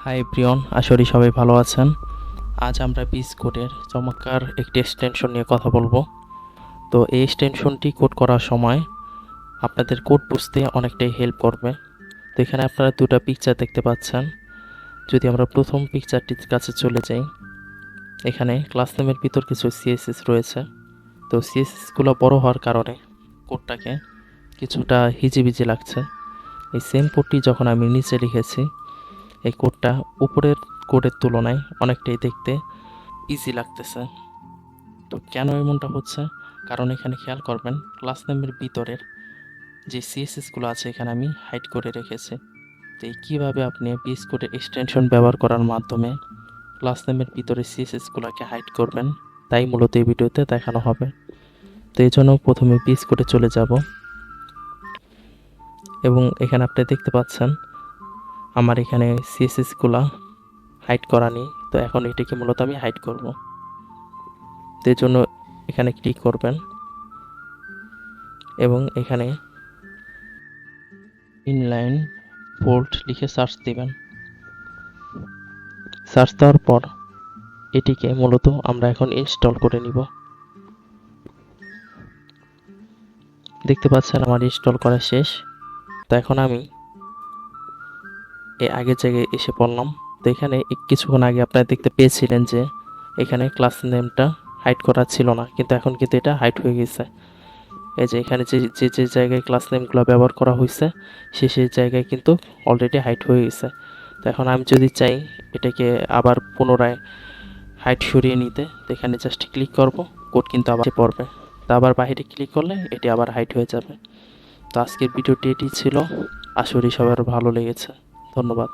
High প্রিয়ন, আশা করি সবাই ভালো আছেন। আজ আমরা ভিএস কোডের চমৎকার একটি এক্সটেনশন নিয়ে কথা বলবো। তো এই এক্সটেনশনটি কোড করার সময় আপনাদের কোড বুঝতে অনেকটাই হেল্প করবে। তো এখানে আপনারা দুটো পিকচার দেখতে পাচ্ছেন। যদি আমরা প্রথম পিকচারটির কাছে চলে যাই, এখানে ক্লাস নেমের ভিতর কিছু সিএসএস রয়েছে। তো সিএসএসগুলো বড় হওয়ার কারণে কোডটাকে কিছুটা হিজিবিজি লাগছে। এই সেম কোডটি যখন আমি নিচে লিখেছি, এই কোডটা উপরের কোডের তুলনায় অনেকটাই দেখতে ইজি লাগতেছে। তো কেন এমনটা হচ্ছে? কারণ এখানে খেয়াল করবেন, ক্লাস নেমের ভিতরের যে সিএসএসগুলো আছে এখানে আমি হাইড করে রেখেছি। তো এই কীভাবে আপনি ভিএস কোডের এক্সটেনশন ব্যবহার করার মাধ্যমে ক্লাস নেমের ভিতরে সিএসএসগুলোকে হাইড করবেন, তাই মূলত এই ভিডিওতে দেখানো হবে। তো এই জন্য প্রথমে ভিএস কোডে চলে যাব এবং এখানে আপনি দেখতে পাচ্ছেন আমার এখানে সিএসএসগুলো হাইড করা নেই। তো এখন এটাকে মূলত আমি হাইড করব। তো এই জন্য এখানে ক্লিক করবেন এবং এখানে ইনলাইন ফোল্ড লিখে সার্চ দিবেন। সার্চ দেওয়ার পর এটিকে মূলত আমরা এখন ইনস্টল করে নিব। দেখতে পাচ্ছেন আমার ইনস্টল করা শেষ। তো এখন আমি এই আগের জায়গায় এসে পড়লাম। তো এখানে কিছুক্ষণ আগে আপনারা দেখতে পেয়েছিলেন যে এখানে ক্লাস নেমটা হাইড করা ছিল না, কিন্তু এখন কিন্তু এটা হাইড হয়ে গেছে। এই যে এখানে যে জায়গায় ক্লাস নেমগুলো ব্যবহার করা হয়েছে সেই জায়গায় কিন্তু অলরেডি হাইড হয়ে গেছে। তো এখন আমি যদি চাই এটাকে আবার পুনরায় হাইড সরিয়ে নিতে, তো এখানে জাস্ট ক্লিক করব, কোড কিন্তু আবার পড়বে। তো আবার বাইরে ক্লিক করলে এটি আবার হাইড হয়ে যাবে। তো আজকের ভিডিওটি এটি ছিল। আশা করি সবার ভালো লেগেছে। ধন্যবাদ।